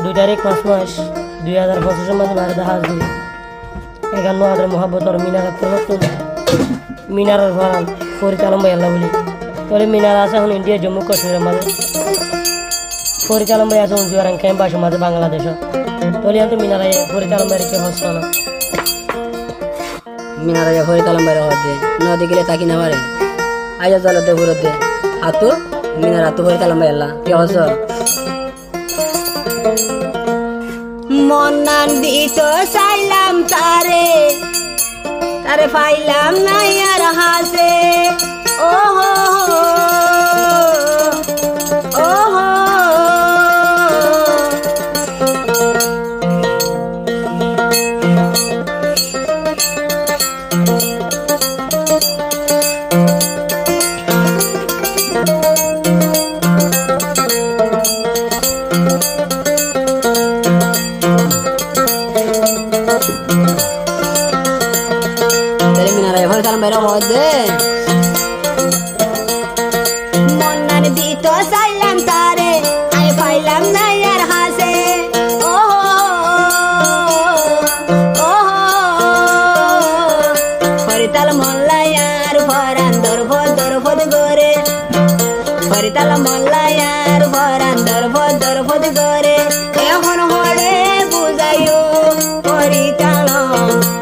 2 তারিখ 5 মাস 2025 মাঝে ভারতে হাজির 51 হাজার মহাব্বতর মিনার নতুন মিনারের ভাড়ান পরিচালন ভাই আল্লাহ বলি তাহলে মিনার আছে এখন ইন্ডিয়া জম্মু কাশ্মীরের মাঝে পরিচালন ভাই আছে উঞ্চুয়ারাং ক্যাম্পাসের মাঝে বাংলাদেশ তাহলে তো মিনারাই পরিচালন ভাইয়ের কি হচ্ছে না মিনারাই পরিচালন বাইরে হতে নদী গেলে তাকি না মারে আইয়া জলতে ঘুরতে হাতু মিনার হাতু পরিচালন ভাই আল্লাহ কি হচ্ছে মন্নান দিত চাইলাম তারে তারে পাইলাম নাই আর হাসে ও হো ও হো মিনারাই পরিচালন বাইরে হতে মন্নান দিত চাইলাম তারে আমি পাইলাম নাই আর হাসে ও হো হরিতাল মল্লায়ার ভরান দরভদ করে হরিতাল মল্লায়ার ভরান দরভদ করে এখন হরে বুঝাইও হরিতাল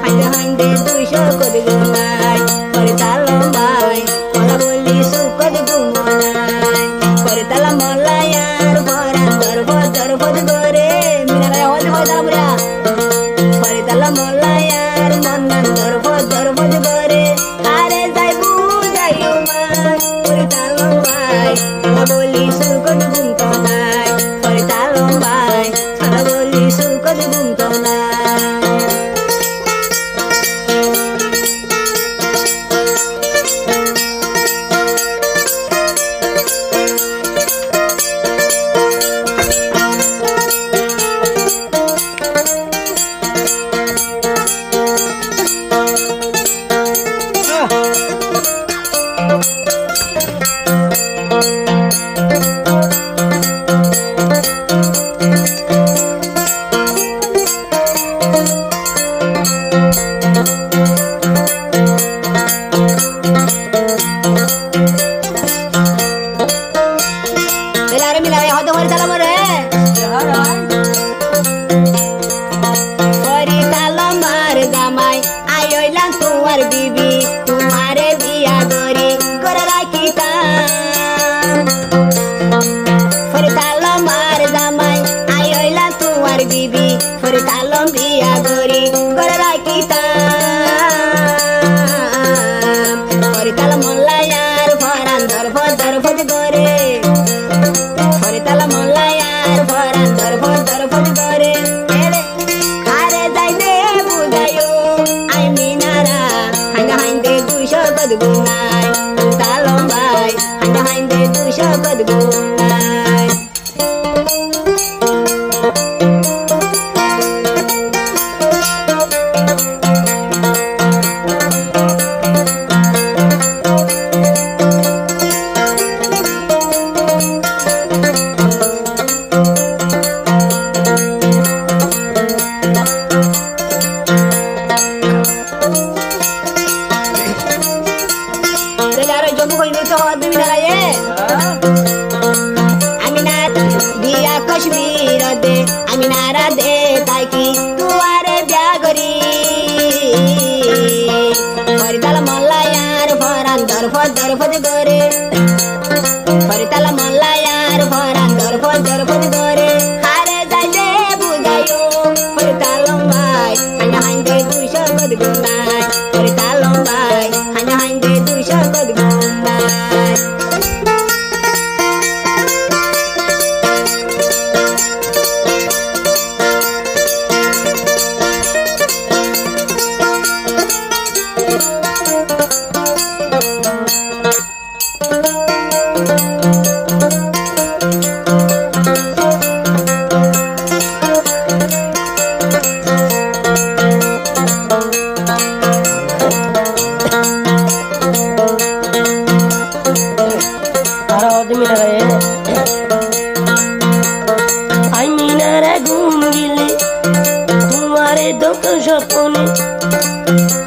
হাইতে হাইতে 200 কোটি গুনাই হরিতাল ভাই কথা বলি সুকদ গুনাই হরিতাল মল্লায়ার ভরান দরভদ করে মিনারায় হতে হইতাল বুড়া হরিতাল মল্লায়ার মন্নান দরভদ করে আরে যাই বুঝাইও মাই হরিতাল ভাই কথা বলি সুকদ গুনতো নাই হরিতাল ভাই কথা বলি সুকদ গুনতো নাই মিলারে মিলারে হয়তো হরিতাল মরে হরিতাল মার জামাই আইলাম তোমার বিবি তোমারে বিয়া করে রাখিতাম হরিতাল মার জামাই আইলাম তোমার বিবি হরিতাল বিয়া করে রাখিতাম হরিতাল মল্লায়ার ভরান দরভদ করে হরিতাল মল্লায়ার ভরান দরভদ করে আরে যাইবে বুঝাইও আই মিনারা হাইন্দা হাইন্দে 200 কদ গুনাই হরিতাল ভাই হাইন্দা হাইন্দে 200 কদ গুনাই জম্মু কাশ্মীর তো হওয়ার তুমি দাঁড়াইয়ে আমি না দিয়া কাশ্মীর দে আমি নারা দে তাকি তুয়ারে বিয়া করি হরিতাল মল্লায়ার ভরান দরভদ করে হরিতাল মল্লায়ার ভরান দরভদ করে হারে যাইতে বুঝাইও হরিতাল ভাই হাইন্দা হাইন্দে 200 কদ গুনাই হরিতাল ভাই হাইন্দা হাইন্দে 200 কদ গুনাই মিনারা ঘুম গিলে তোমারে দোক স্বপনে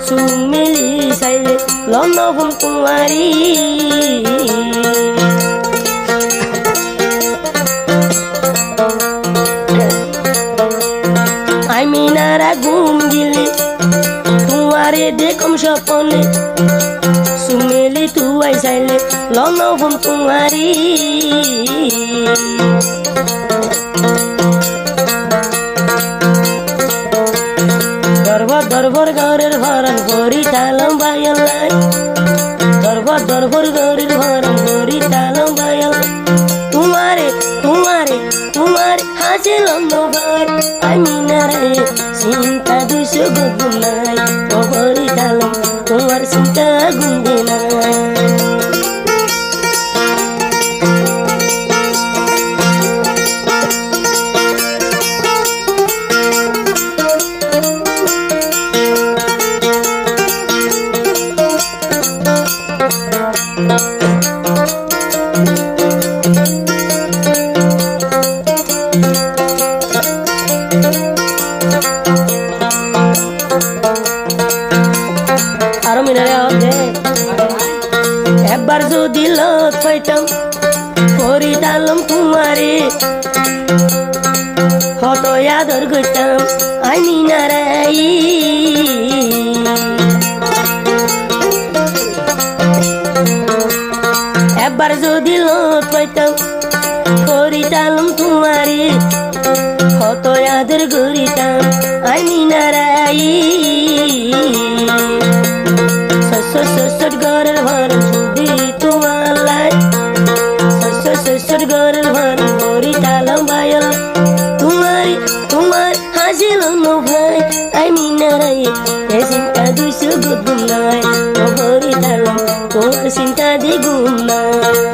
চুম মেলি চাইলে লনভুল কুমারী আই মিনারা ঘুম গিলে তোমারে দেখম স্বপনে সুমেলি তুয়াই চাইলে লনভুল কুমারী দরবর গরের ভরণ করি তালম বায়লাই দরবর গরের ভরণ করি তালম বায়লাই তোমারে তোমারে তোমার হাসে লম্বর আমি নারে চিন্তা দুশো গুণ নাই করি তালম তোমার চিন্তা গুনবে না আরো মিনারে হবে একবার যদি লত পাইতাম করি তালম তোমারে হত আদর করতাম আই মিনারাই একবার যদি লত পাইতাম করি তালম তোমারে হত আদর করিতাম আই মিনারাই সসর গরের ভরণ শুধু তোমার লাই সসর গরের ভরণ করি তালম বায়ল তোমার তোমার হাসিল ভাই আই মিনারাই এ চিন্তা দুইশো গুণ নাই করি তালম তোমার চিন্তা দ্বিগুণ নাই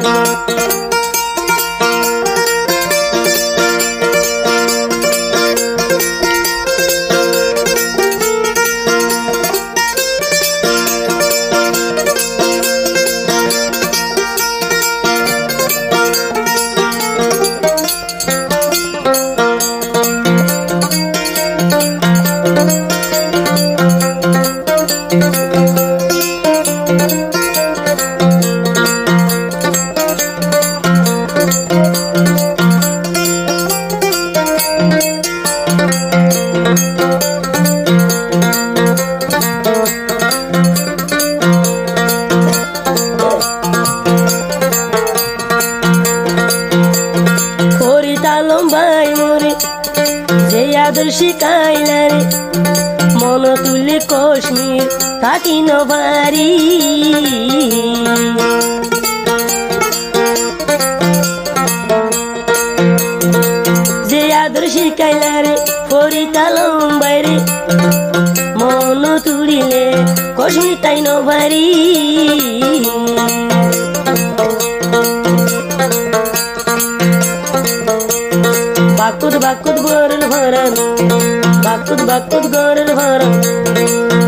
শিকাইলা রে মন তুলে কাশ্মীর থাকি নবারি যে আদর শিকাইলা রে করি তালম বাইরে মন তুলিলে কাশ্মীর তাই নবারি বাকুদ বাকুদ গরের ভরণ বাকুদ গরের ভরণ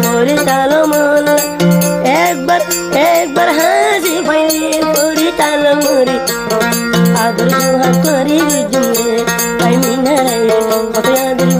করি তালম একবার একবার হাসি পাইলে করি তালম রে আদর হাত করি জুমে আই মিনারে কত আদর